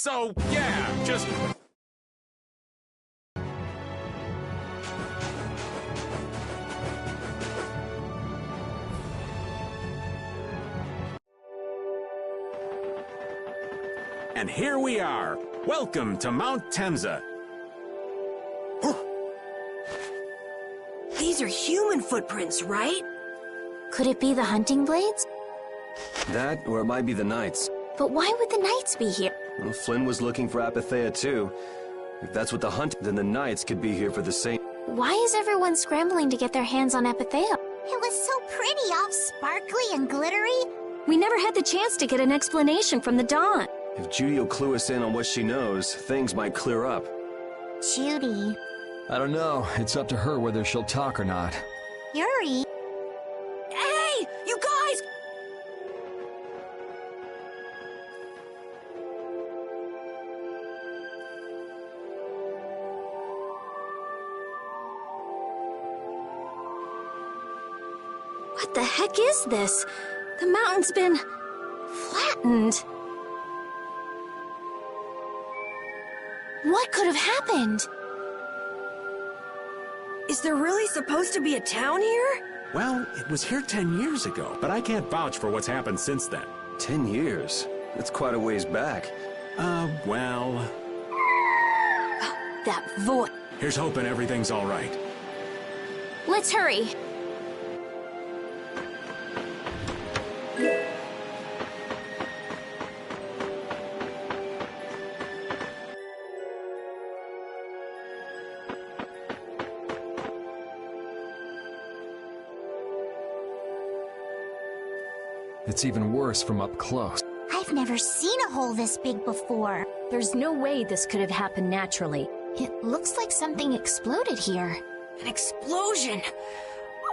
So, yeah, just... And here we are. Welcome to Mount Temza. These are human footprints, right? Could it be the hunting blades? That, or it might be the Knights. But why would the Knights be here? Well, Flynn was looking for Apatheia too. If that's what the hunt, then the Knights could be here for the same... Why is everyone scrambling to get their hands on Apatheia? It was so pretty, all sparkly and glittery. We never had the chance to get an explanation from the Dawn. If Judy will clue us in on what she knows, things might clear up. Judy. I don't know. It's up to her whether she'll talk or not. Yuri. Hey, you guys! What the heck is this? The mountain's been... flattened. What could have happened? Is there really supposed to be a town here? Well, it was here 10 years ago, but I can't vouch for what's happened since then. 10 years? That's quite a ways back. Well... That voice. Here's hoping everything's all right. Let's hurry. It's even worse from up close. I've never seen a hole this big before. There's no way this could have happened naturally. It looks like something exploded here. An explosion!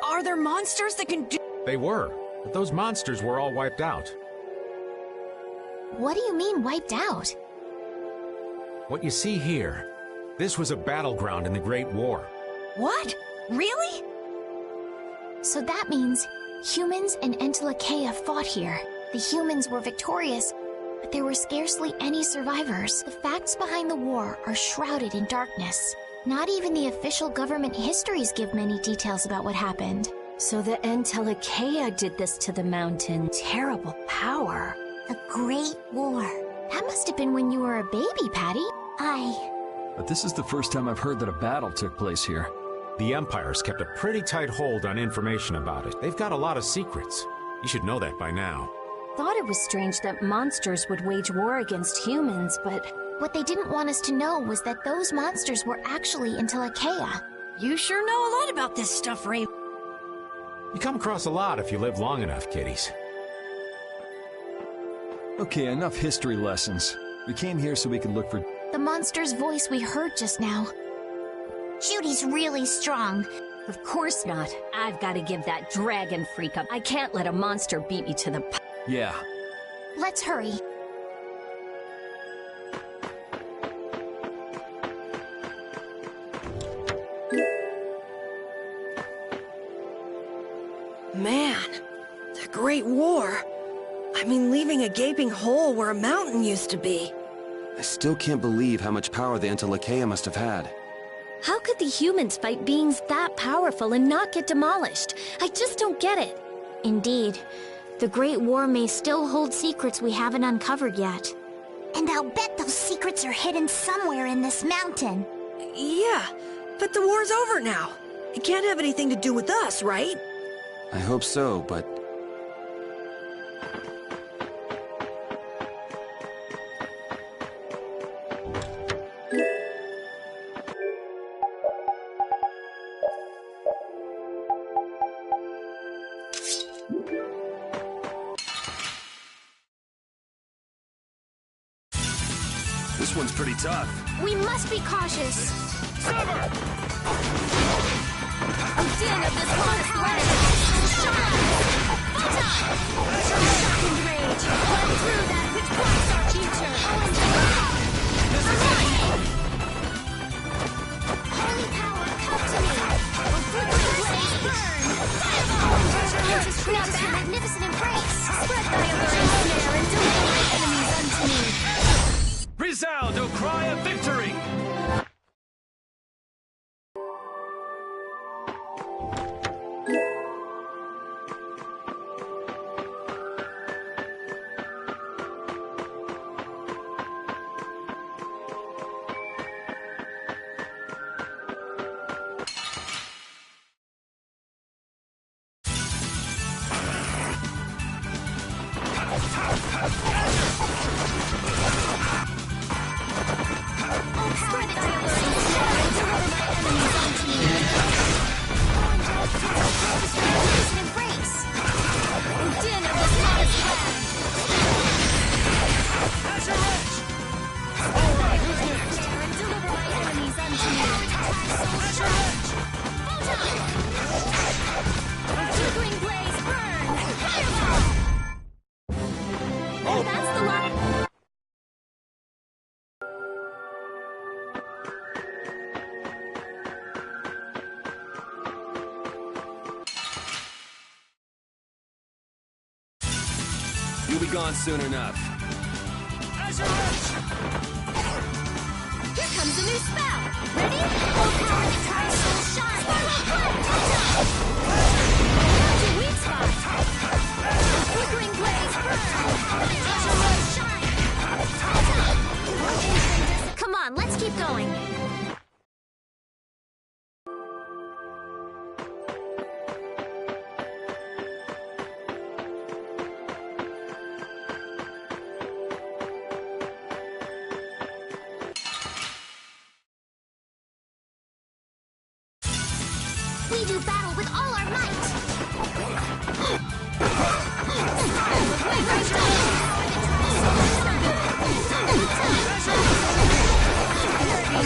Are there monsters that can do... They were, but those monsters were all wiped out. What do you mean, wiped out? What you see here, this was a battleground in the Great War. What? Really? So that means humans and Entelekea fought here. The humans were victorious, but there were scarcely any survivors. The facts behind the war are shrouded in darkness. Not even the official government histories give many details about what happened. So the Entelekea did this to the mountain. Terrible power. The Great War. That must have been when you were a baby, Patty. But this is the first time I've heard that a battle took place here. The Empire's kept a pretty tight hold on information about it. They've got a lot of secrets. You should know that by now. Thought it was strange that monsters would wage war against humans, but... What they didn't want us to know was that those monsters were actually Entelekea. You sure know a lot about this stuff, Ray. You come across a lot if you live long enough, kiddies. Okay, enough history lessons. We came here so we could look for... The monster's voice we heard just now. Judy's really strong. Of course not. I've got to give that dragon freak up. I can't let a monster beat me to the... Yeah. Let's hurry. Man, the Great War. I mean, leaving a gaping hole where a mountain used to be. I still can't believe how much power the Entelekea must have had. How could the humans fight beings that powerful and not get demolished? I just don't get it. Indeed. The Great War may still hold secrets we haven't uncovered yet. And I'll bet those secrets are hidden somewhere in this mountain. Yeah, but the war's over now. It can't have anything to do with us, right? I hope so, but... This one's pretty tough. We must be cautious. Sever! Din of this lost planet! Shine! Full time! Shocking rage! Run through that which blocks our future! Holy power, come to me! A flickering blaze burn! Fireball! Let us grant us a magnificent embrace! Spread thy alluring snare and deliver my enemies unto me! Spread it out. Deliver my enemies onto me. Embrace. Din of the smartest land. And deliver my enemies unto me. Flickering blaze, burn! Fireball! And that's the line. You'll be gone soon enough. Here comes a new spell. Ready? Full power, entire soul shine. Sparrow flame, touch. To weak spot. Flickering blaze, burn. Fireball, shine. Come on, let's keep going. We do battle with all our might!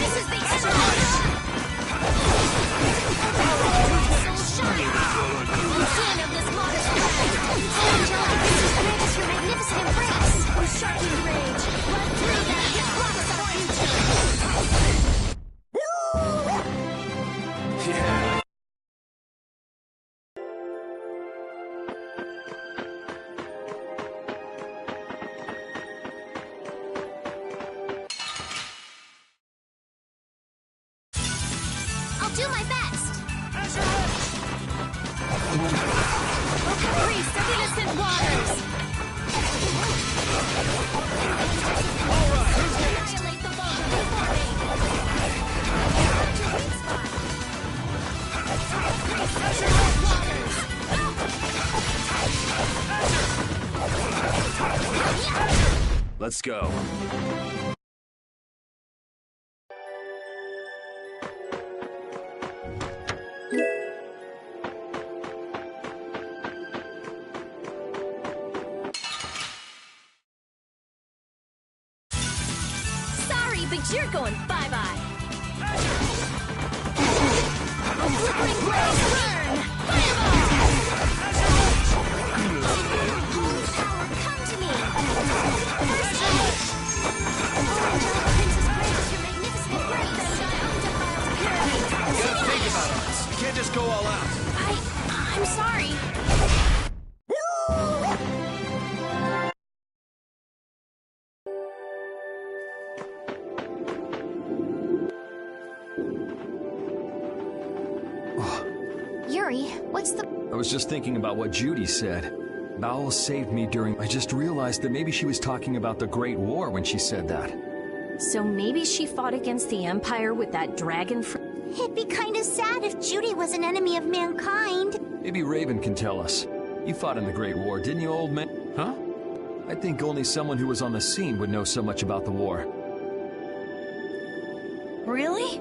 This is the end of this modest land! Angelic, grant us your magnificent embrace! With sharpened rage, run through that which blocks our future! Yeah. I'll do my best! Priest of innocent waters! Annihilate the vulgar before me! To weak spot! Priest of innocent waters! Let's go. Sorry, but you're going bye-bye! Flickering blaze, burn! Fireball! Holy power, come to me! First aid! Princess grant us your magnificent embrace! Undefiled purity! You gotta think about this. You can't just go all out. I'm sorry. Yuri, what's the... I was just thinking about what Judy said. Baal saved me during... I just realized that maybe she was talking about the Great War when she said that. So maybe she fought against the Empire with that dragon It'd be kind of sad if Judy was an enemy of mankind. Maybe Raven can tell us. You fought in the Great War, didn't you, old man? Huh? I think only someone who was on the scene would know so much about the war. Really?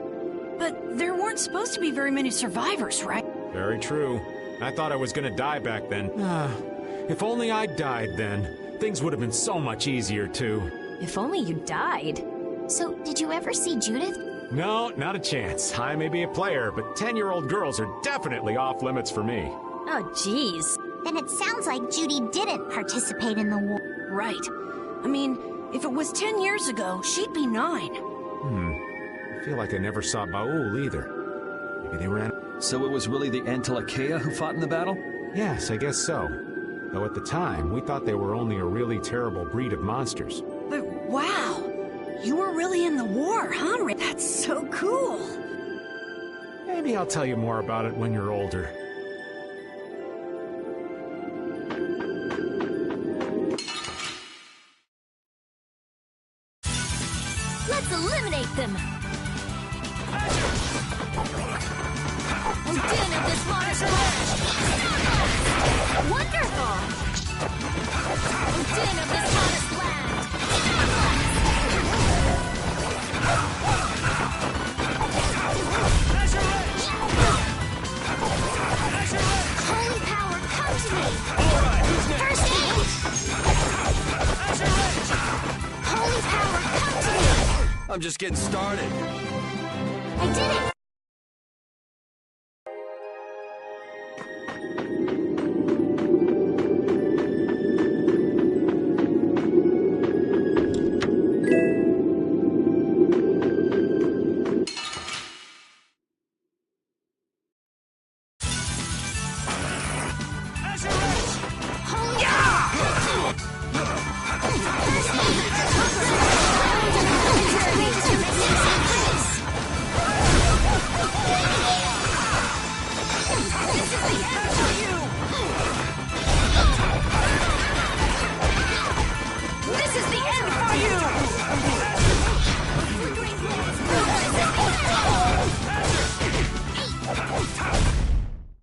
But there weren't supposed to be very many survivors, right? Very true. I thought I was gonna die back then. If only I'd died then. Things would have been so much easier, too. If only you died. So, did you ever see Judith? No, not a chance. I may be a player, but 10-year-old girls are definitely off limits for me. Oh, jeez. Then it sounds like Judy didn't participate in the war. Right. I mean, if it was 10 years ago, she'd be 9. I feel like I never saw Baul either. Maybe they ran... So it was really the Antilochea who fought in the battle? Yes, I guess so. Though at the time, we thought they were only a really terrible breed of monsters. But wow! You were really in the war, huh, Rick? That's so cool! Maybe I'll tell you more about it when you're older. Let's eliminate them! And din of this monarch's wonders! Wonderful! And din of this monarch's I'm just getting started. I did it!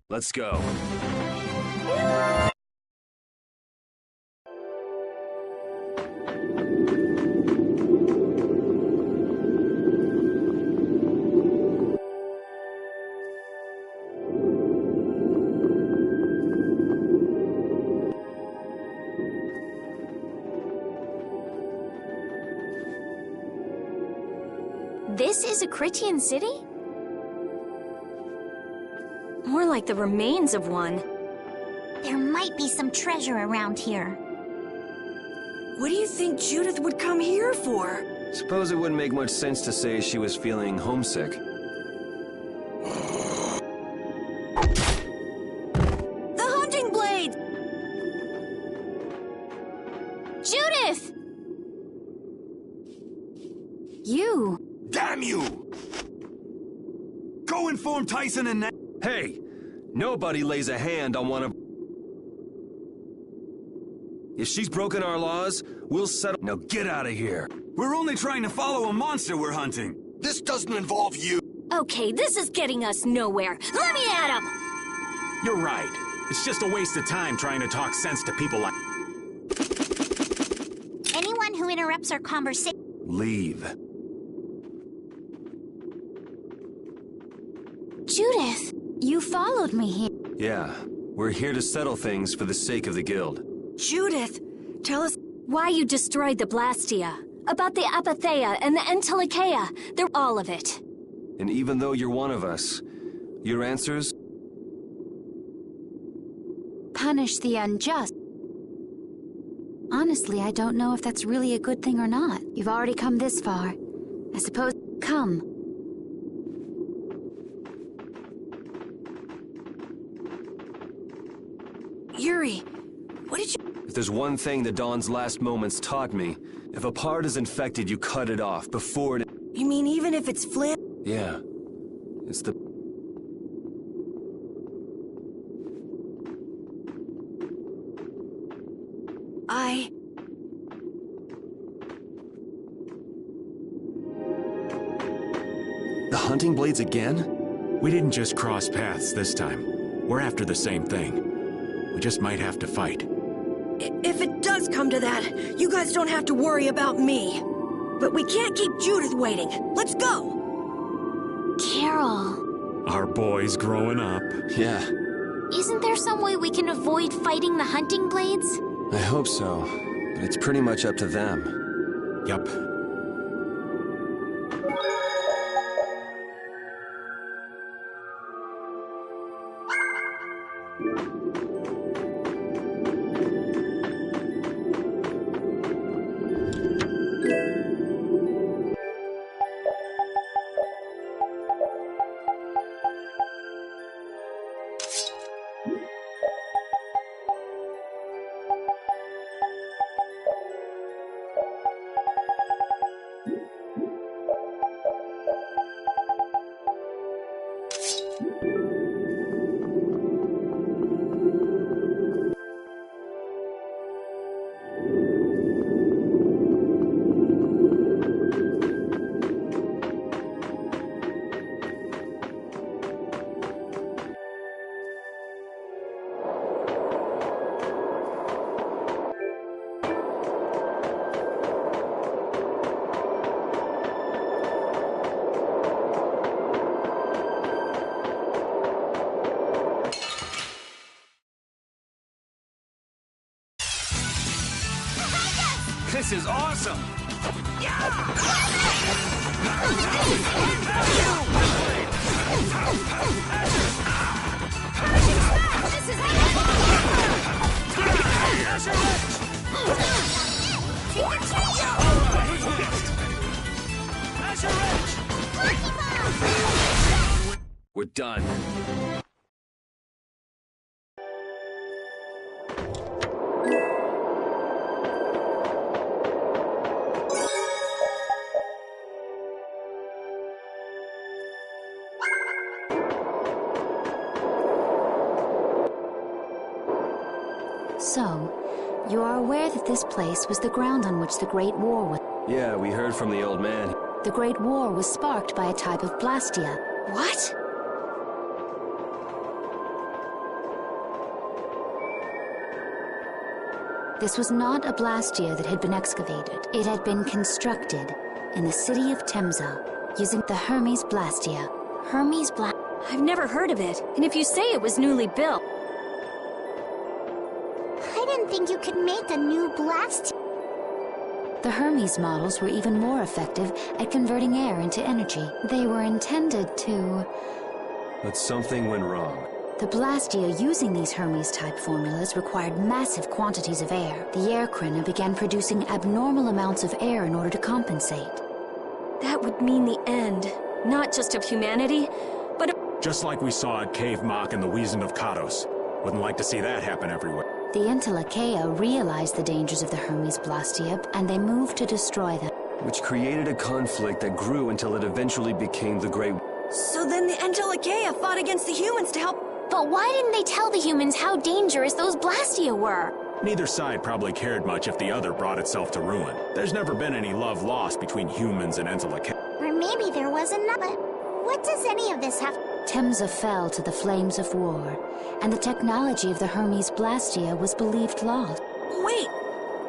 Let's go. This is a Critian city? More like the remains of one. There might be some treasure around here. What do you think Judith would come here for? Suppose it wouldn't make much sense to say she was feeling homesick. The hunting blade! Judith! You. Damn you! Go inform Tyson and... Hey! Nobody lays a hand on one of... If she's broken our laws, we'll settle... Now get out of here! We're only trying to follow a monster we're hunting. This doesn't involve you. Okay, this is getting us nowhere. Let me at him! You're right. It's just a waste of time trying to talk sense to people like... Anyone who interrupts our conversation... Leave. Judith, you followed me here. Yeah, we're here to settle things for the sake of the guild. Judith, tell us... Why you destroyed the Blastia. About the Apatheia and the Entelikeia. They're all of it. And even though you're one of us, your answers? Punish the unjust. Honestly, I don't know if that's really a good thing or not. You've already come this far. I suppose... Come. Yuri, what did you... If there's one thing the Dawn's last moments taught me, if a part is infected, you cut it off before it... You mean even if it's Flint? Yeah. It's the... The hunting blades again? We didn't just cross paths this time. We're after the same thing. We just might have to fight. If it does come to that, you guys don't have to worry about me. But we can't keep Judith waiting. Let's go! Carol. Our boy's growing up. Yeah, Isn't there some way we can avoid fighting the hunting blades? I hope so. But it's pretty much up to them. Yup. This is awesome! We're done. So, you are aware that this place was the ground on which the Great War was. Yeah, we heard from the old man. The Great War was sparked by a type of blastia. What? This was not a blastia that had been excavated. It had been constructed in the city of Temza using the Hermes blastia. Hermes Bla... I've never heard of it, and if you say it was newly built... I didn't think you could make a new blast. The Hermes models were even more effective at converting air into energy. They were intended to... But something went wrong. The blastia using these Hermes-type formulas required massive quantities of air. The air Krina began producing abnormal amounts of air in order to compensate. That would mean the end, not just of humanity, but of... Just like we saw at Cave Mach and the Wiesen of Kados. Wouldn't like to see that happen everywhere. The Entelekea realized the dangers of the Hermes blastia, and they moved to destroy them. Which created a conflict that grew until it eventually became the Great... So then the Entelekea fought against the humans to help... But why didn't they tell the humans how dangerous those blastia were? Neither side probably cared much if the other brought itself to ruin. There's never been any love lost between humans and Entelekea. Or maybe there was another. What does any of this have... Temza fell to the flames of war, and the technology of the Hermes blastia was believed lost. Wait,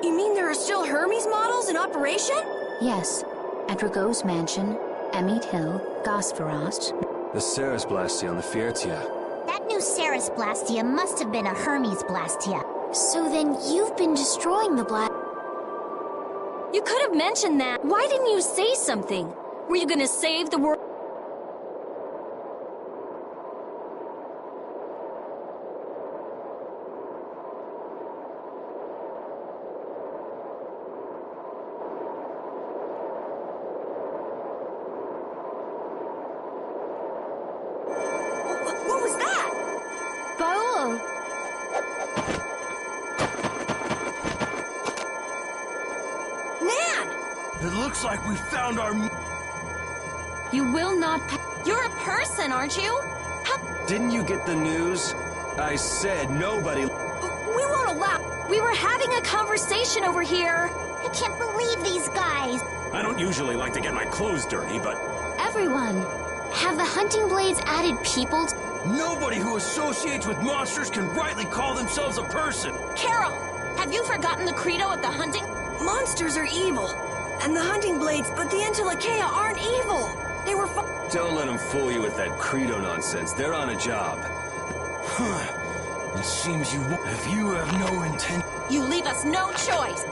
you mean there are still Hermes models in operation? Yes, at Rago's mansion, Amit Hill, Gosferost. The Ceres blastia on the Fiertia. That new Ceres blastia must have been a Hermes blastia. So then you've been destroying the You could have mentioned that. Why didn't you say something? Were you gonna save the world? What was that? Baul! Nan! It looks like we found our... You will not You're a person, aren't you? Didn't you get the news? I said nobody... We won't allow... We were having a conversation over here. I can't believe these guys. I don't usually like to get my clothes dirty, but... Everyone! Have the hunting blades added people to... Nobody who associates with monsters can rightly call themselves a person. Carol, have you forgotten the credo of the hunting? Monsters are evil. And the hunting blades, but the Entelekea aren't evil. They were Don't let them fool you with that credo nonsense. They're on a job. It seems you... If you have no intent... You leave us no choice.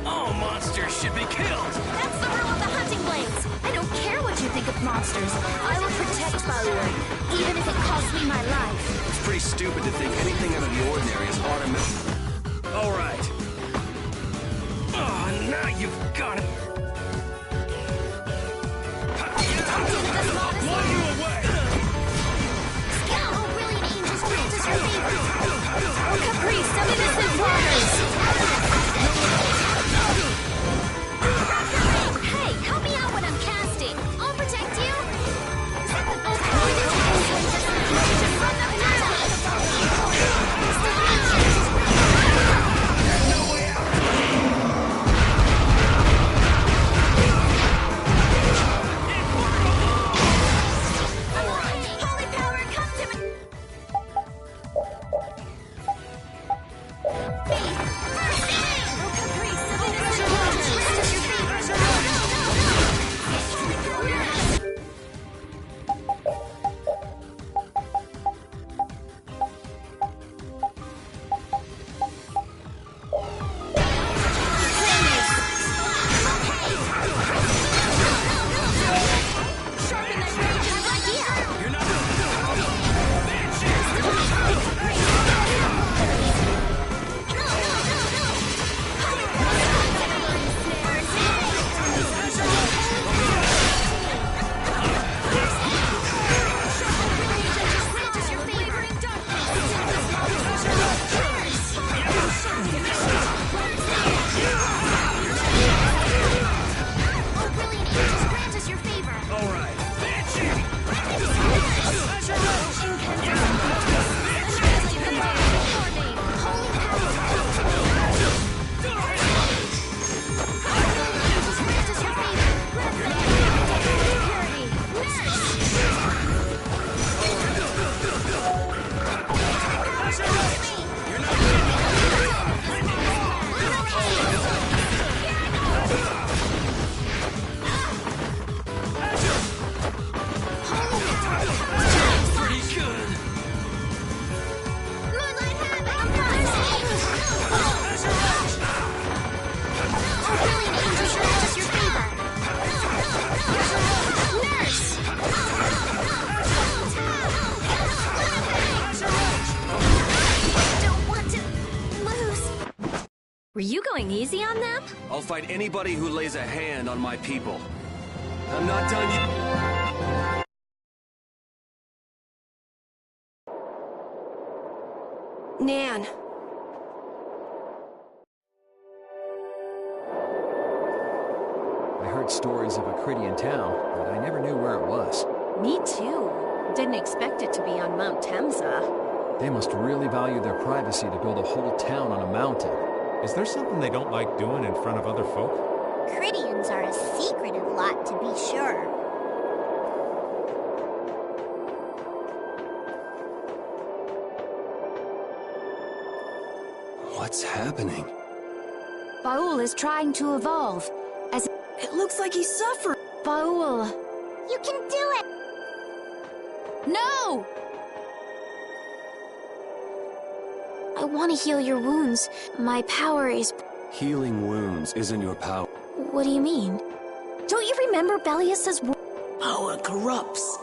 All monsters should be killed! That's the rule of the hunting blades! I don't care what you think of monsters. I will protect Baul, even if it costs me my life. It's pretty stupid to think anything out of the ordinary is automatic. All right. Oh, now you've got it. Blow you away! Oh, brilliant angels grant us your favor! Oh, Caprice, of innocent waters! Hey, help me out when I'm casting! I'll protect you! easy on them? I'll fight anybody who lays a hand on my people. I'm not done yet. Nan. I heard stories of a Cridian town, but I never knew where it was. Me too. Didn't expect it to be on Mount Temsa. They must really value their privacy to build a whole town on a mountain. Is there something they don't like doing in front of other folk? Cridians are a secretive lot, to be sure. What's happening? Baul is trying to evolve. As It looks like he's suffering. Baul. You can do it! No! I want to heal your wounds. My power is... Healing wounds isn't your power. What do you mean? Don't you remember Bellius's Power corrupts,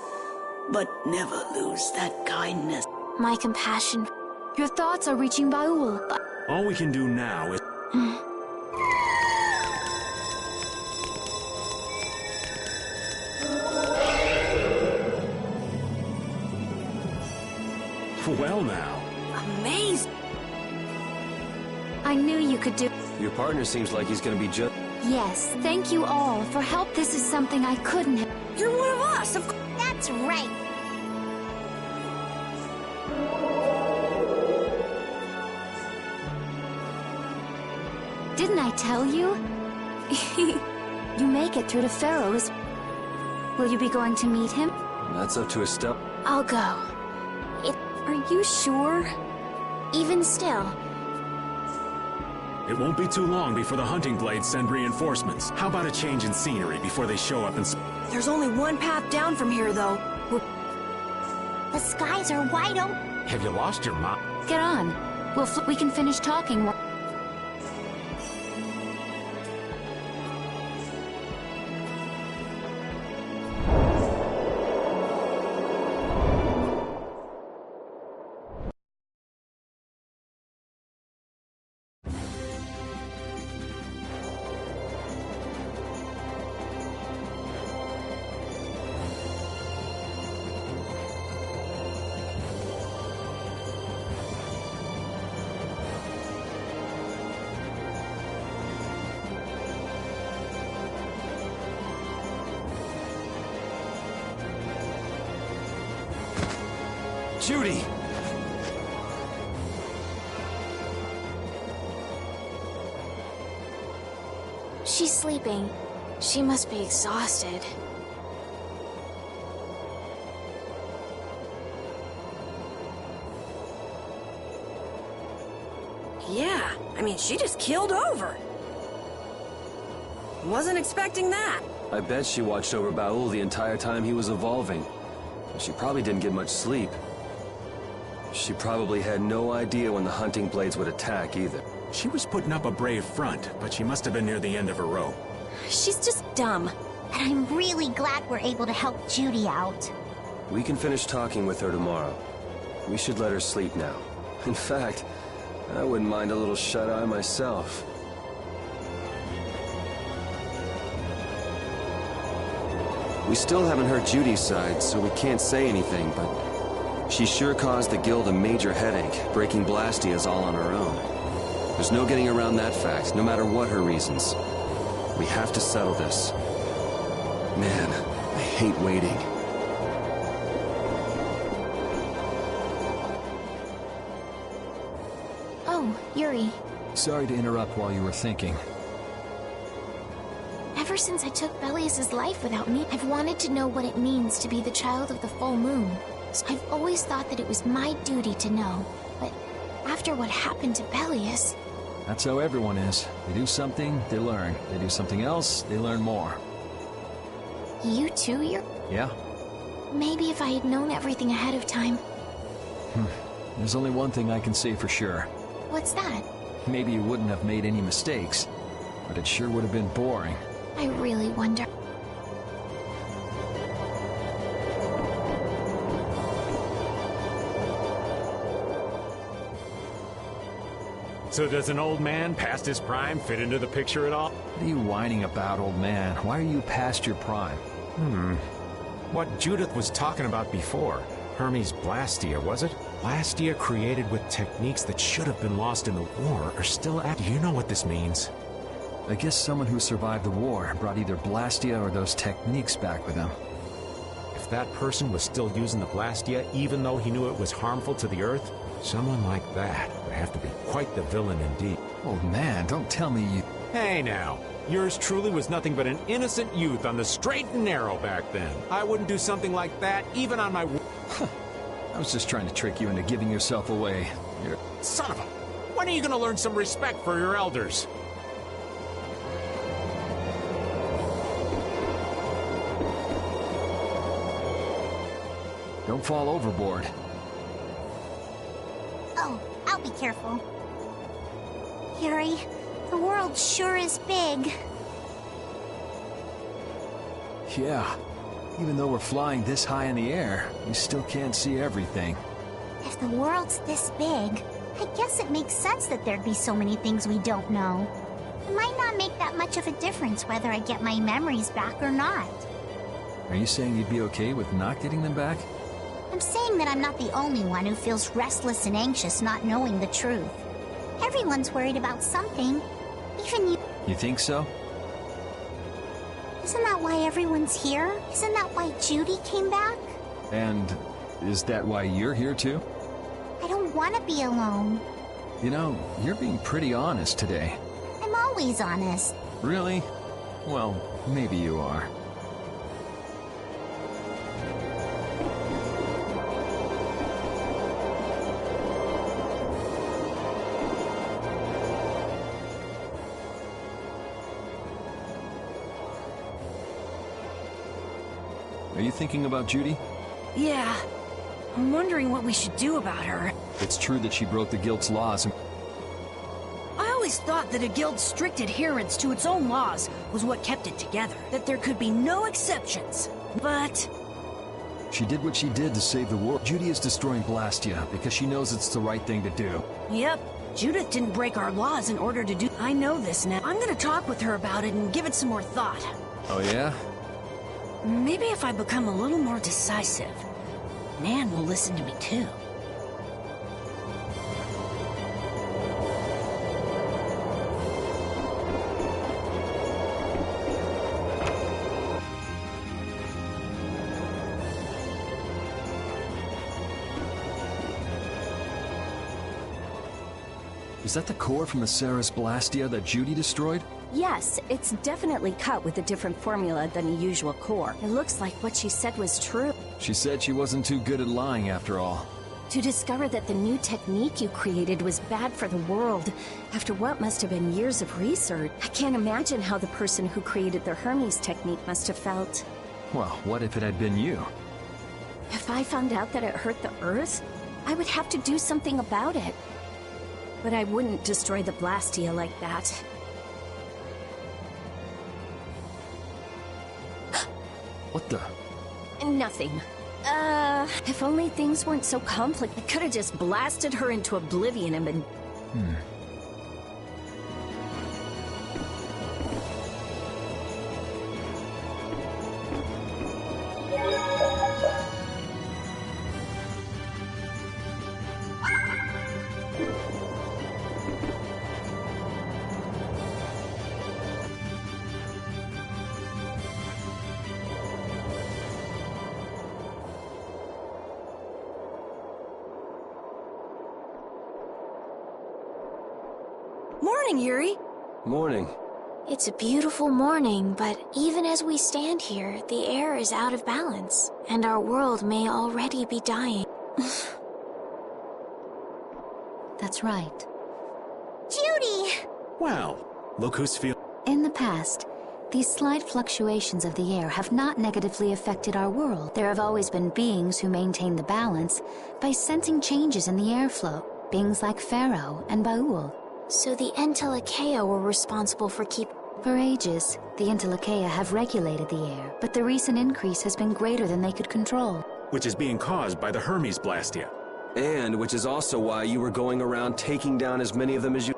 but never lose that kindness. My compassion. Your thoughts are reaching Baul. All we can do now is... Well now. Amazing. I knew you could do... Your partner seems like he's gonna be just... Yes, thank you all for help. This is something I couldn't have... You're one of us, of course. That's right. Didn't I tell you? You make it through to Pharaoh's. Will you be going to meet him? That's up to Estelle. I'll go. Are you sure? Even still, It won't be too long before the hunting blades send reinforcements. How about a change in scenery before they show up and... There's only one path down from here, though. The skies are wide open. Have you lost your mind? get on. We can finish talking. Judy! She's sleeping. She must be exhausted. Yeah, I mean, she just keeled over. Wasn't expecting that. I bet she watched over Baul the entire time he was evolving. She probably didn't get much sleep. She probably had no idea when the hunting blades would attack either. She was putting up a brave front, but she must have been near the end of her rope. She's just dumb. And I'm really glad we're able to help Judy out. We can finish talking with her tomorrow. We should let her sleep now. In fact, I wouldn't mind a little shut-eye myself. We still haven't heard Judy's side, so we can't say anything, but she sure caused the guild a major headache, breaking Blastias all on her own. There's no getting around that fact, no matter what her reasons. We have to settle this. Man, I hate waiting. Oh, Yuri. Sorry to interrupt while you were thinking. Ever since I took Bellius's life without me, I've wanted to know what it means to be the child of the full moon. So I've always thought that it was my duty to know. But after what happened to Bellius... That's how everyone is. They do something, they learn. They do something else, they learn more. You too, you're... Yeah? Maybe if I had known everything ahead of time. There's only one thing I can say for sure. What's that? Maybe you wouldn't have made any mistakes, but it sure would have been boring. I really wonder... So does an old man past his prime fit into the picture at all? What are you whining about, old man? Why are you past your prime? What Judith was talking about before. Hermes Blastia, was it? Blastia created with techniques that should have been lost in the war are still at... Do you know what this means? I guess someone who survived the war brought either Blastia or those techniques back with them. If that person was still using the Blastia, even though he knew it was harmful to the Earth, someone like that would have to be quite the villain indeed. Old man, don't tell me you... Hey now, yours truly was nothing but an innocent youth on the straight and narrow back then. I wouldn't do something like that, even on my... I was just trying to trick you into giving yourself away. You're... Son of a... When are you gonna learn some respect for your elders? Don't fall overboard. Oh, I'll be careful. Yuri, the world sure is big. Yeah. Even though we're flying this high in the air, we still can't see everything. If the world's this big, I guess it makes sense that there'd be so many things we don't know. It might not make that much of a difference whether I get my memories back or not. Are you saying you'd be okay with not getting them back? I'm saying that I'm not the only one who feels restless and anxious not knowing the truth. Everyone's worried about something. Even you. You think so? Isn't that why everyone's here? Isn't that why Judy came back? And is that why you're here too? I don't want to be alone. You know, you're being pretty honest today. I'm always honest. Really? Well, maybe you are. Are you thinking about Judy? Yeah. I'm wondering what we should do about her. It's true that she broke the guild's laws and... I always thought that a guild's strict adherence to its own laws was what kept it together. That there could be no exceptions. But... She did what she did to save the world. Judy is destroying Blastia because she knows it's the right thing to do. Yep. Judith didn't break our laws in order to do... I know this now. I'm gonna talk with her about it and give it some more thought. Oh yeah? Maybe if I become a little more decisive, Nan will listen to me too. Is that the core from the Ceres Blastia that Judy destroyed? Yes, it's definitely cut with a different formula than a usual core. It looks like what she said was true. She said she wasn't too good at lying after all. To discover that the new technique you created was bad for the world, after what must have been years of research, I can't imagine how the person who created the Hermes technique must have felt. Well, what if it had been you? If I found out that it hurt the Earth, I would have to do something about it. But I wouldn't destroy the Blastia like that. What the? Nothing. If only things weren't so complicated. I could have just blasted her into oblivion and been... Morning, Yuri. Morning. It's a beautiful morning, but even as we stand here, the air is out of balance, and our world may already be dying. That's right. Judy! Well, look who's feeling... In the past, these slight fluctuations of the air have not negatively affected our world. There have always been beings who maintain the balance by sensing changes in the airflow, beings like Pharaoh and Baul. So the Entelekea were responsible for For ages, the Entelekea have regulated the air, but the recent increase has been greater than they could control. Which is being caused by the Hermes Blastia. And which is also why you were going around taking down as many of them as you...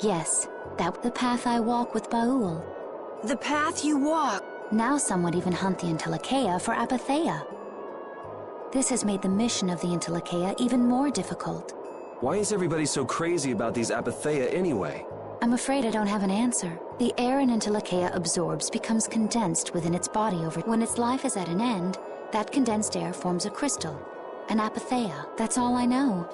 Yes, that's the path I walk with Baul. The path you walk. Now some would even hunt the Intellicheia for Apatheia. This has made the mission of the Intellicheia even more difficult. Why is everybody so crazy about these Apatheia anyway? I'm afraid I don't have an answer. The air an Intellicheia absorbs becomes condensed within its body over. When its life is at an end, that condensed air forms a crystal, an Apatheia. That's all I know.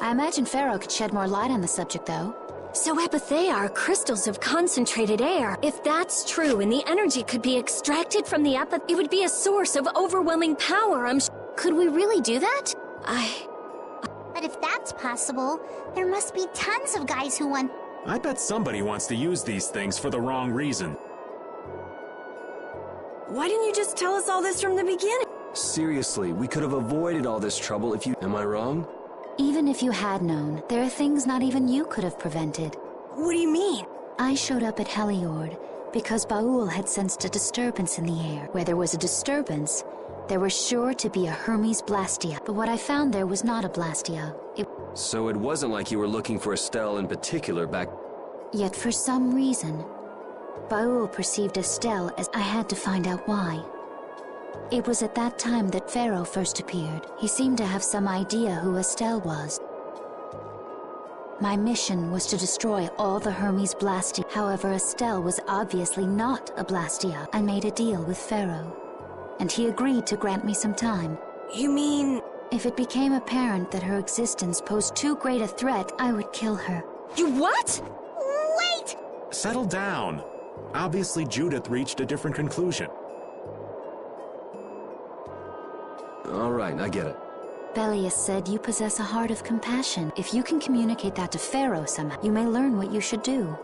I imagine Pharaoh could shed more light on the subject, though. So Apatheia are crystals of concentrated air. If that's true and the energy could be extracted from the it would be a source of overwhelming power, Could we really do that? But if that's possible, there must be tons of guys who want... I bet somebody wants to use these things for the wrong reason. Why didn't you just tell us all this from the beginning? Seriously, we could have avoided all this trouble if you... Am I wrong? Even if you had known, there are things not even you could have prevented. What do you mean? I showed up at Heliord because Baul had sensed a disturbance in the air. Where there was a disturbance, there was sure to be a Hermes Blastia. But what I found there was not a Blastia. So it wasn't like you were looking for Estelle in particular back... Yet for some reason, Baul perceived Estelle as I had to find out why. It was at that time that Pharaoh first appeared. He seemed to have some idea who Estelle was. My mission was to destroy all the Hermes Blastia. However, Estelle was obviously not a Blastia. I made a deal with Pharaoh, and he agreed to grant me some time. You mean... If it became apparent that her existence posed too great a threat, I would kill her. You what? Wait! Settle down. Obviously, Judith reached a different conclusion. All right, I get it. Belius said you possess a heart of compassion. If you can communicate that to Pharaoh somehow, you may learn what you should do.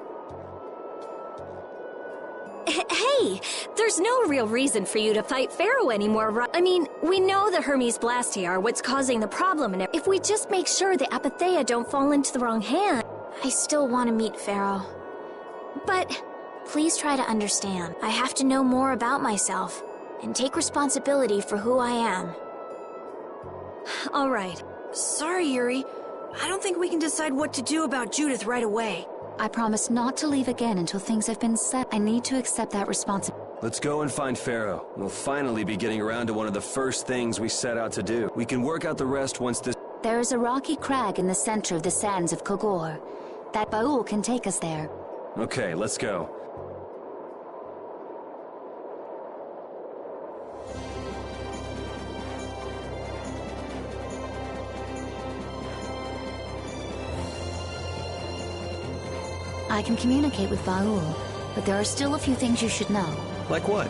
Hey, there's no real reason for you to fight Pharaoh anymore, right? I mean, we know the Hermes Blastia are what's causing the problem, and if we just make sure the Apatheia don't fall into the wrong hand... I still want to meet Pharaoh. But please try to understand. I have to know more about myself and take responsibility for who I am. All right. Sorry, Yuri. I don't think we can decide what to do about Judith right away. I promise not to leave again until things have been set. I need to accept that responsibility. Let's go and find Pharaoh. We'll finally be getting around to one of the first things we set out to do. We can work out the rest once this... There is a rocky crag in the center of the sands of Kogor. That Baul can take us there. Okay, let's go. I can communicate with Baul, but there are still a few things you should know. Like what?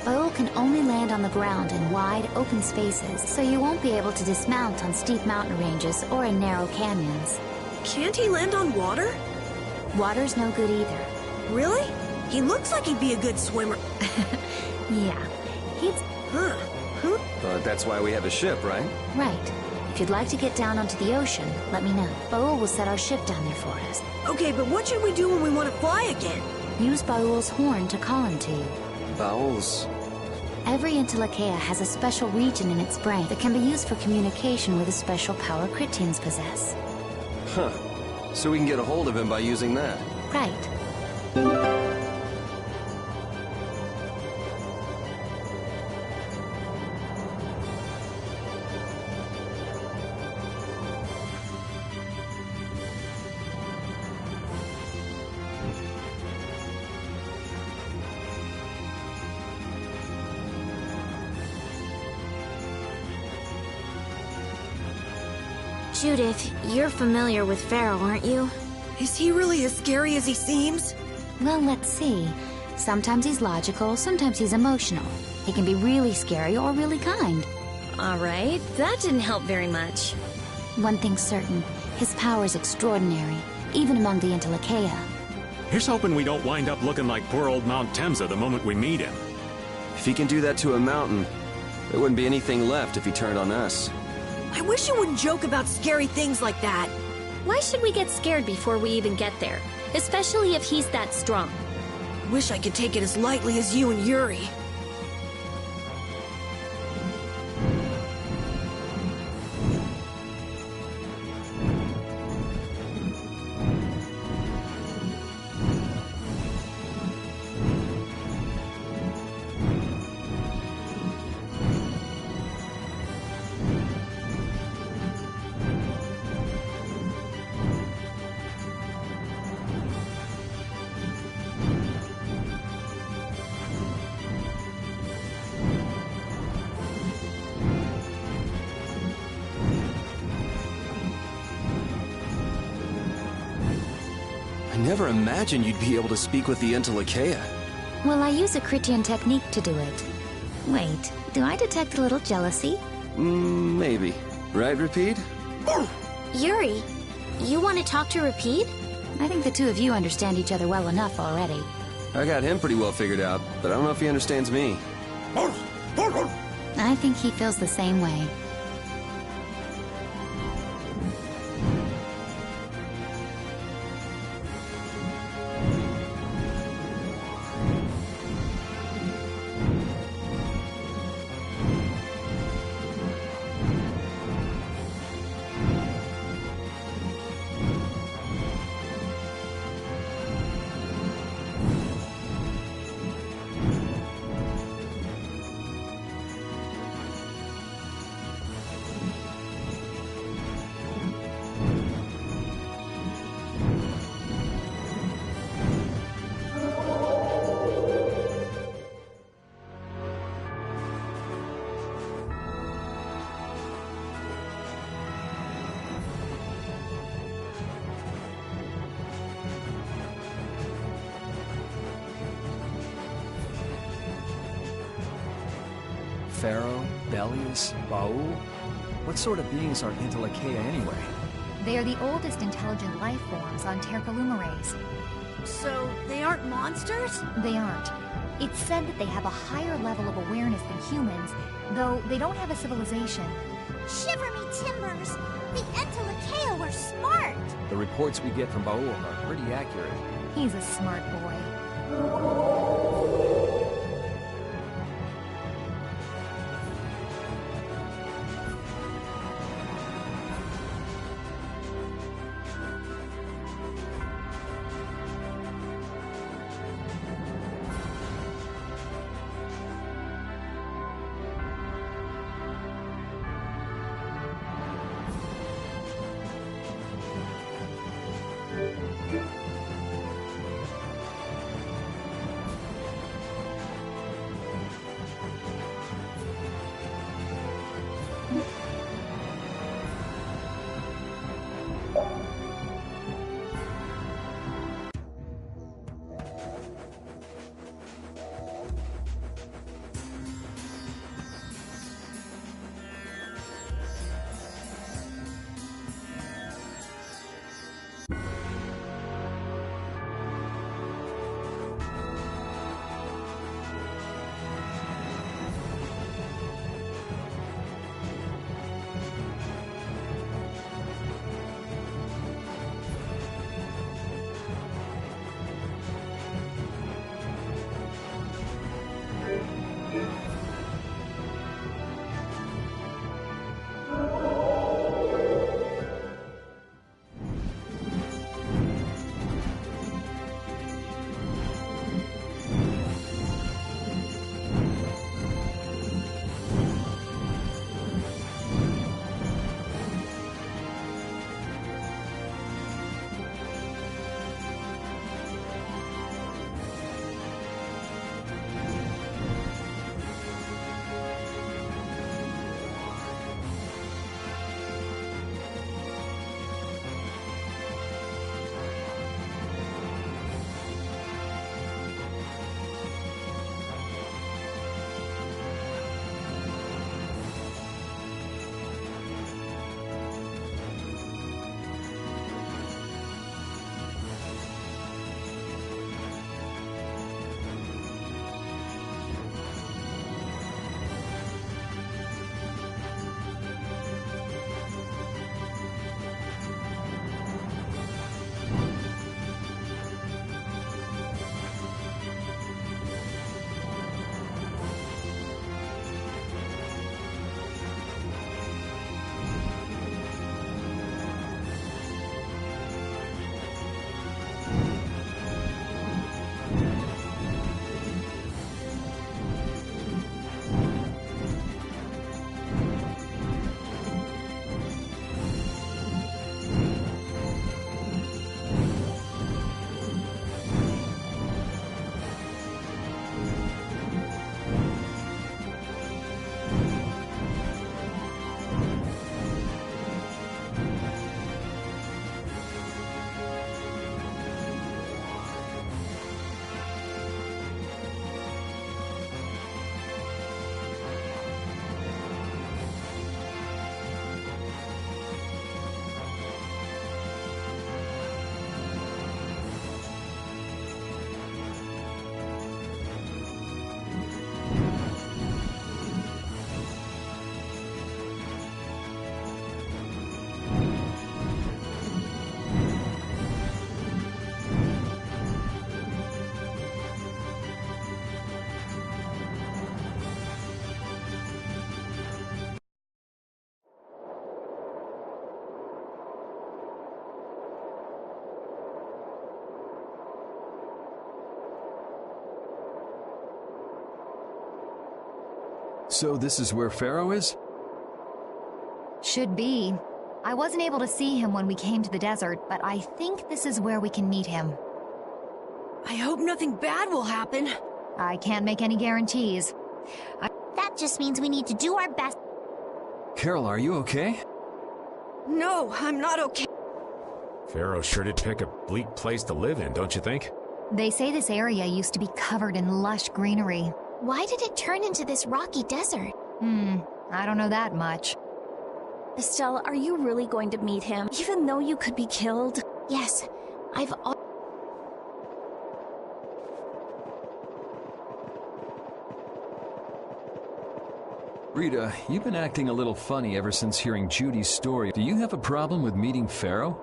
Baul can only land on the ground in wide, open spaces, so you won't be able to dismount on steep mountain ranges or in narrow canyons. Can't he land on water? Water's no good either. Really? He looks like he'd be a good swimmer. Yeah, he's... Huh. But that's why we have a ship, right? Right. If you'd like to get down onto the ocean, let me know. Baul will set our ship down there for us. Okay, but what should we do when we want to fly again? Use Baul's horn to call him to you. Baul's? Every Intellicheia has a special region in its brain that can be used for communication with a special power Critians possess. Huh. So we can get a hold of him by using that. Right. Judith, you're familiar with Pharaoh, aren't you? Is he really as scary as he seems? Well, let's see. Sometimes he's logical, sometimes he's emotional. He can be really scary or really kind. All right, that didn't help very much. One thing's certain, his power is extraordinary, even among the Intellicheia. Here's hoping we don't wind up looking like poor old Mount Temsa the moment we meet him. If he can do that to a mountain, there wouldn't be anything left if he turned on us. I wish you wouldn't joke about scary things like that. Why should we get scared before we even get there? Especially if he's that strong. Wish I could take it as lightly as you and Yuri. never imagined you'd be able to speak with the Entelekea. Well, I use a Critian technique to do it. Wait, do I detect a little jealousy? Maybe. Right, Repeat? Yuri, you want to talk to Repeat? I think the two of you understand each other well enough already. I got him pretty well figured out, but I don't know if he understands me. I think he feels the same way. Pharaoh, Belius, Baul? What sort of beings are Entelekea anyway? They are the oldest intelligent life forms on Tercalumares. So, they aren't monsters? They aren't. It's said that they have a higher level of awareness than humans, though they don't have a civilization. Shiver me timbers! The Entelekea were smart! The reports we get from Baul are pretty accurate. He's a smart boy. So this is where Pharaoh is? Should be. I wasn't able to see him when we came to the desert, but I think this is where we can meet him. I hope nothing bad will happen. I can't make any guarantees. That just means we need to do our best. Carol, are you okay? No, I'm not okay. Pharaoh sure did pick a bleak place to live in, don't you think? They say this area used to be covered in lush greenery. Why did it turn into this rocky desert? I don't know that much. Estelle, are you really going to meet him, even though you could be killed? Yes, Rita, you've been acting a little funny ever since hearing Judy's story. Do you have a problem with meeting Pharaoh?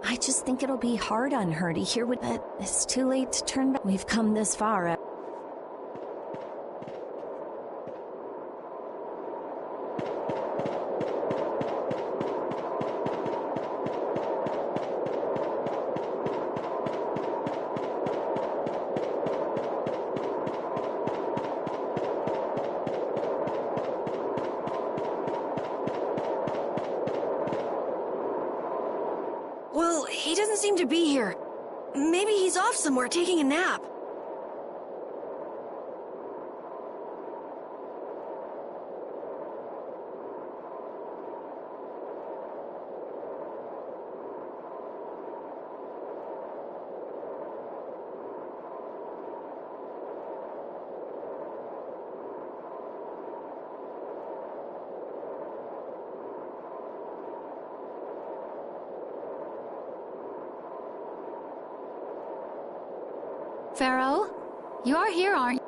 I just think it'll be hard on her to hear what... But it's too late to turn back. We've come this far. Well, he doesn't seem to be here. Maybe he's off somewhere taking a nap. Pharaoh? You are here, aren't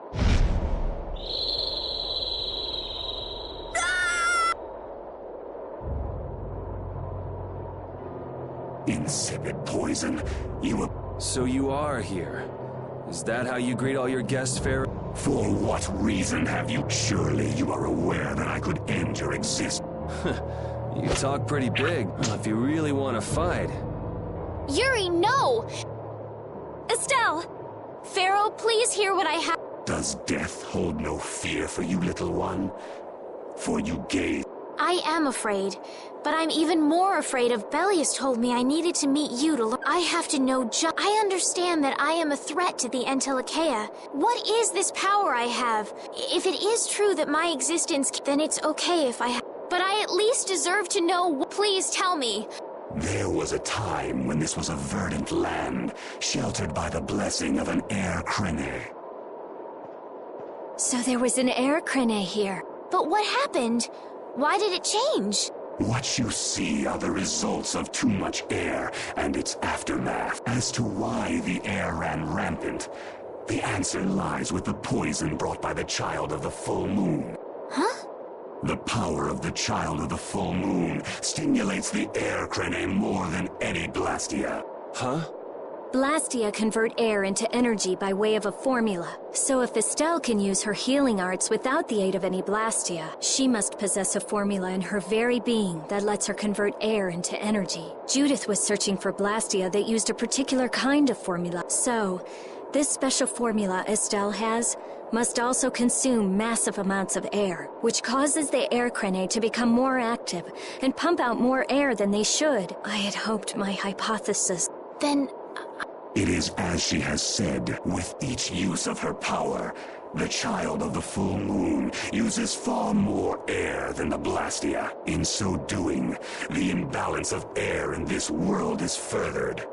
you? Insipid poison. So you are here. Is that how you greet all your guests, Pharaoh? For what reason have you? Surely you are aware that I could end your existence. You talk pretty big. Well, if you really want to fight... Yuri, no! Estelle! Pharaoh, please hear what I have. Does death hold no fear for you, little one? For you gaze. I am afraid, but I'm even more afraid of Belius told me I needed to meet you to learn. I have to know I understand that I am a threat to the Entelikeia. What is this power I have? If it is true that my existence, then it's okay if I but I at least deserve to know. Please tell me. There was a time when this was a verdant land, sheltered by the blessing of an air crene. So there was an air crene here. But what happened? Why did it change? What you see are the results of too much air and its aftermath. As to why the air ran rampant, the answer lies with the poison brought by the child of the full moon. Huh? The power of the child of the full moon stimulates the air crene more than any blastia. Huh? Blastia convert air into energy by way of a formula. So if Estelle can use her healing arts without the aid of any blastia, she must possess a formula in her very being that lets her convert air into energy. Judith was searching for blastia that used a particular kind of formula. So, this special formula Estelle has must also consume massive amounts of air, which causes the air crene to become more active and pump out more air than they should. I had hoped my hypothesis. Then... It is as she has said, with each use of her power, the child of the full moon uses far more air than the blastia. In so doing, the imbalance of air in this world is furthered.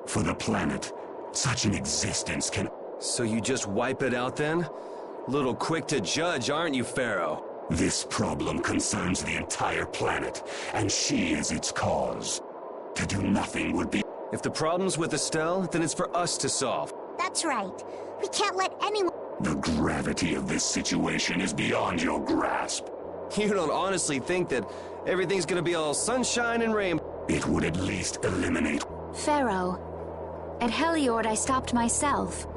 For the planet, such an existence can... So you just wipe it out then? Little quick to judge, aren't you, Pharaoh? This problem concerns the entire planet, and she is its cause. To do nothing would be... If the problem's with Estelle, then it's for us to solve. That's right. We can't let anyone... The gravity of this situation is beyond your grasp. You don't honestly think that everything's gonna be all sunshine and rainbow? It would at least eliminate... Pharaoh, at Heliord I stopped myself.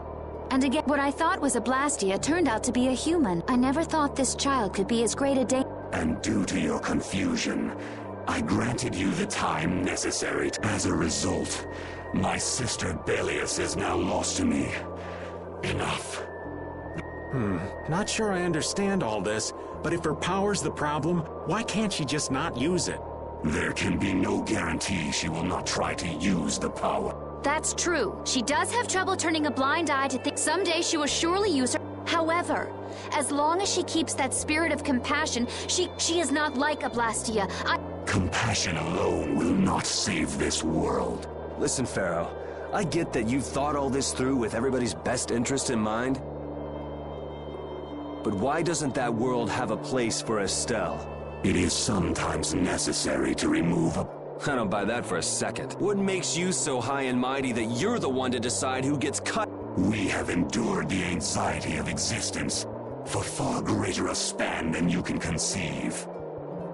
And again, what I thought was a blastia turned out to be a human. I never thought this child could be as great a danger. And due to your confusion, I granted you the time necessary. As a result, my sister Belius is now lost to me. Enough. Not sure I understand all this, but if her power's the problem, why can't she just not use it? There can be no guarantee she will not try to use the power. That's true. She does have trouble turning a blind eye to think someday she will surely use her. However, as long as she keeps that spirit of compassion, she is not like a Blastia. Compassion alone will not save this world. Listen, Pharaoh, I get that you've thought all this through with everybody's best interest in mind. But why doesn't that world have a place for Estelle? It is sometimes necessary to remove a... I don't buy that for a second. What makes you so high and mighty that you're the one to decide who gets cut? We have endured the anxiety of existence for far greater a span than you can conceive.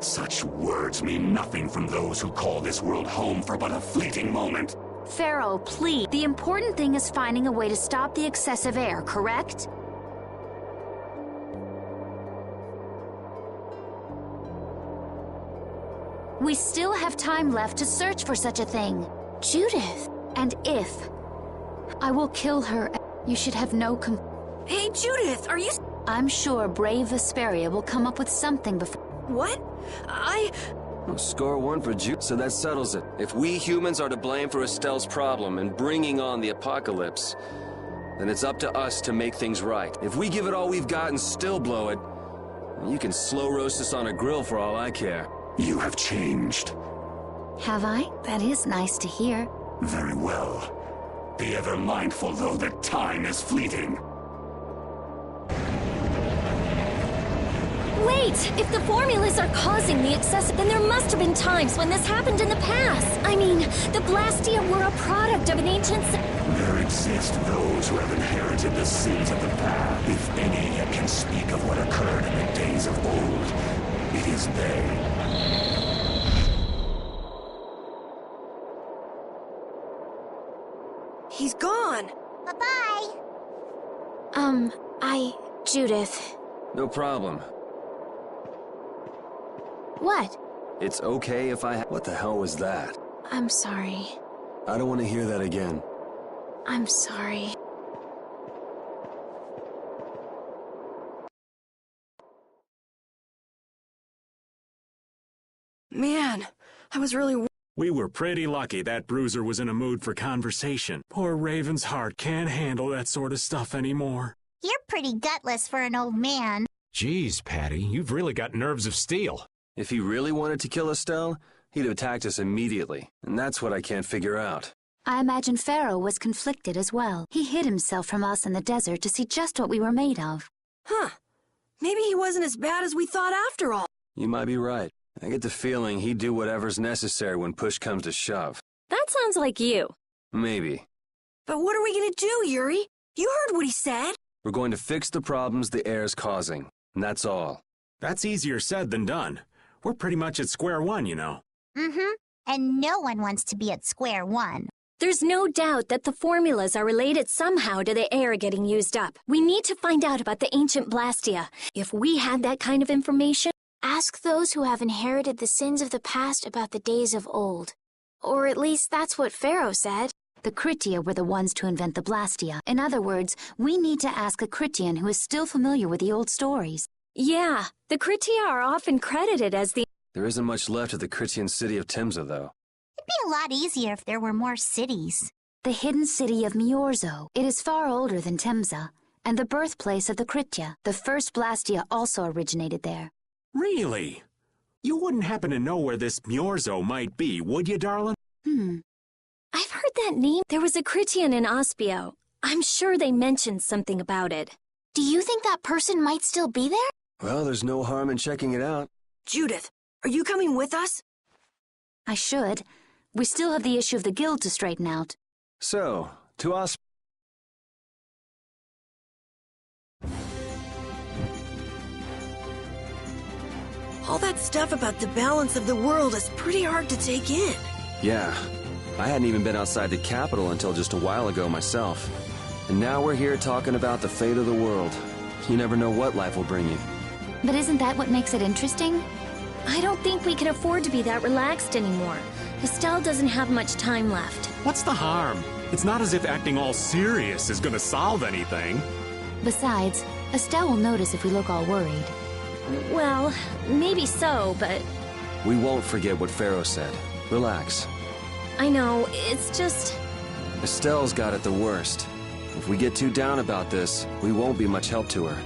Such words mean nothing from those who call this world home for but a fleeting moment. Pharaoh, please. The important thing is finding a way to stop the excessive air, correct? We still have time left to search for such a thing. Judith. And if I will kill her, you should have no Hey, Judith, are you... I'm sure brave Vespiria will come up with something before... What? Well, score one for Jude, so that settles it. If we humans are to blame for Estelle's problem and bringing on the apocalypse, then it's up to us to make things right. If we give it all we've got and still blow it, you can slow roast us on a grill for all I care. You have changed. Have I? That is nice to hear. Very well. Be ever mindful, though, that time is fleeting. Wait! If the formulas are causing the excessive, then there must have been times when this happened in the past. I mean, the Blastia were a product of an ancient... There exist those who have inherited the sins of the past. If any yet can speak of what occurred in the days of old, it is they. He's gone. Bye-bye. Judith. No problem. What? It's okay if I... What the hell was that? I'm sorry. I don't want to hear that again. I'm sorry. Man, I was really... We were pretty lucky that bruiser was in a mood for conversation. Poor Raven's heart can't handle that sort of stuff anymore. You're pretty gutless for an old man. Geez, Patty, you've really got nerves of steel. If he really wanted to kill Estelle, he'd have attacked us immediately. And that's what I can't figure out. I imagine Pharaoh was conflicted as well. He hid himself from us in the desert to see just what we were made of. Huh. Maybe he wasn't as bad as we thought after all. You might be right. I get the feeling he'd do whatever's necessary when push comes to shove. That sounds like you. Maybe. But what are we gonna do, Yuri? You heard what he said. We're going to fix the problems the air's causing. And that's all. That's easier said than done. We're pretty much at square one, you know. Mm-hmm. And no one wants to be at square one. There's no doubt that the formulas are related somehow to the air getting used up. We need to find out about the ancient Blastia. If we had that kind of information... Ask those who have inherited the sins of the past about the days of old. Or at least that's what Pharaoh said. The Kritia were the ones to invent the Blastia. In other words, we need to ask a Kritian who is still familiar with the old stories. Yeah, the Kritia are often credited as the... There isn't much left of the Kritian city of Timza, though. It'd be a lot easier if there were more cities. The hidden city of Miorzo. It is far older than Timza, and the birthplace of the Kritia. The first Blastia also originated there. Really? You wouldn't happen to know where this Miorzo might be, would you, darling? I've heard that name. There was a Kritian in Ospio. I'm sure they mentioned something about it. Do you think that person might still be there? Well, there's no harm in checking it out. Judith, are you coming with us? I should. We still have the issue of the guild to straighten out. So, to us... All that stuff about the balance of the world is pretty hard to take in. Yeah. I hadn't even been outside the capital until just a while ago myself. And now we're here talking about the fate of the world. You never know what life will bring you. But isn't that what makes it interesting? I don't think we can afford to be that relaxed anymore. Estelle doesn't have much time left. What's the harm? It's not as if acting all serious is gonna solve anything. Besides, Estelle will notice if we look all worried. Well, maybe so, but We won't forget what Pharaoh said. Relax. I know, it's just... Estelle's got it the worst. If we get too down about this, we won't be much help to her.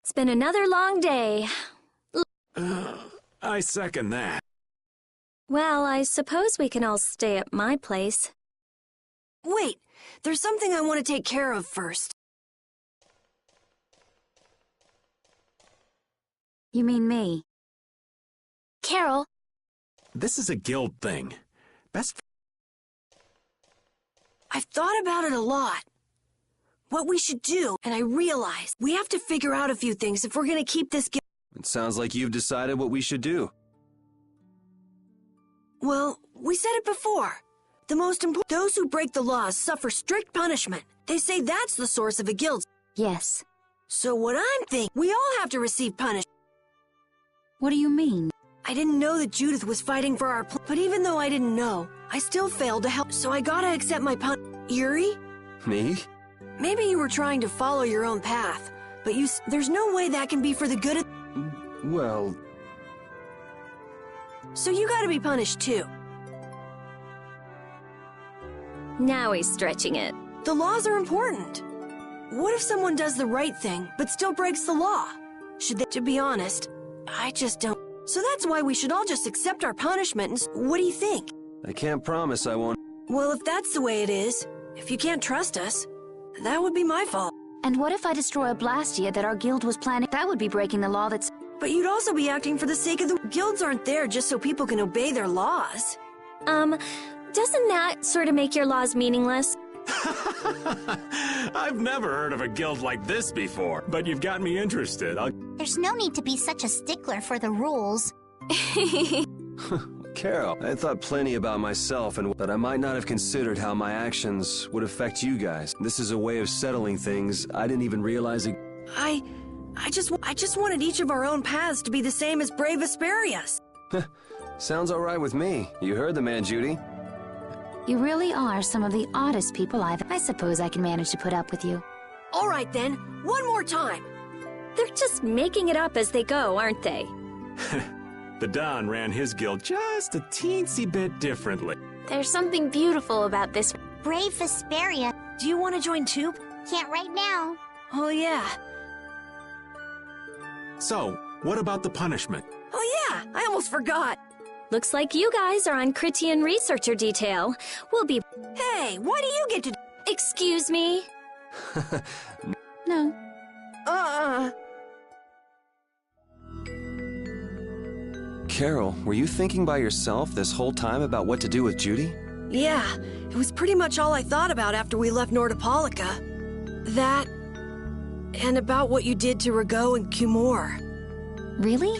It's been another long day. I second that. Well, I suppose we can all stay at my place. Wait, there's something I want to take care of first. You mean me? Carol, This is a guild thing. Best. I've thought about it a lot. What we should do, and I realize we have to figure out a few things if we're gonna keep this guild. It sounds like you've decided what we should do. Well, we said it before. The most important, those who break the laws suffer strict punishment. They say that's the source of a guild. Yes. So what I'm thinking, we all have to receive punishment. What do you mean? I didn't know that Judith was fighting for our but even though I didn't know, I still failed to help, so I gotta accept my Yuri? Me? Maybe you were trying to follow your own path, but there's no way that can be for the good of... Well... So you gotta be punished too. now he's stretching it. The laws are important. What if someone does the right thing, but still breaks the law? Should they... To be honest, I just don't... So that's why we should all just accept our punishment and... What do you think? I can't promise I won't... Well, if that's the way it is, if you can't trust us, that would be my fault. And what if I destroy a Blastia that our guild was planning? That would be breaking the law that's... But you'd also be acting for the sake of the... Guilds aren't there just so people can obey their laws. Doesn't that sort of make your laws meaningless? I've never heard of a guild like this before, but you've got me interested. There's no need to be such a stickler for the rules. Carol, I thought plenty about myself, but I might not have considered how my actions would affect you guys. This is a way of settling things I didn't even realize it... I just wanted each of our own paths to be the same as brave Vesperia's. Sounds all right with me. You heard the man, Judy. You really are some of the oddest people I suppose I can manage to put up with you. All right then, one more time. They're just making it up as they go, aren't they? The Don ran his guild just a teensy bit differently. There's something beautiful about this. Brave Vespiria. Do you want to join too? Can't right now. Oh yeah. So, what about the punishment? Oh yeah, I almost forgot. Looks like you guys are on Critian researcher detail. We'll be... Hey, why do you get to... Excuse me? No. Carol, were you thinking by yourself this whole time about what to do with Judy? Yeah, it was pretty much all I thought about after we left Nordopolica. That... and about what you did to Rago and Cumor. Really?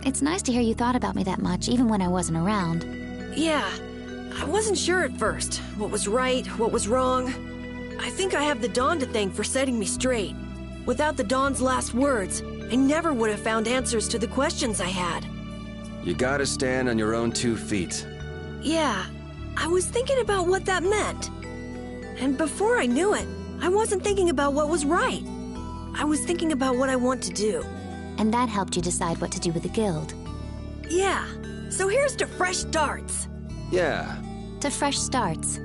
It's nice to hear you thought about me that much, even when I wasn't around. Yeah, I wasn't sure at first. What was right, what was wrong. I think I have the Dawn to thank for setting me straight. Without the Dawn's last words, I never would have found answers to the questions I had. You gotta stand on your own 2 feet. Yeah, I was thinking about what that meant. And before I knew it, I wasn't thinking about what was right. I was thinking about what I want to do. And that helped you decide what to do with the guild. Yeah, so here's to fresh starts. Yeah. To fresh starts.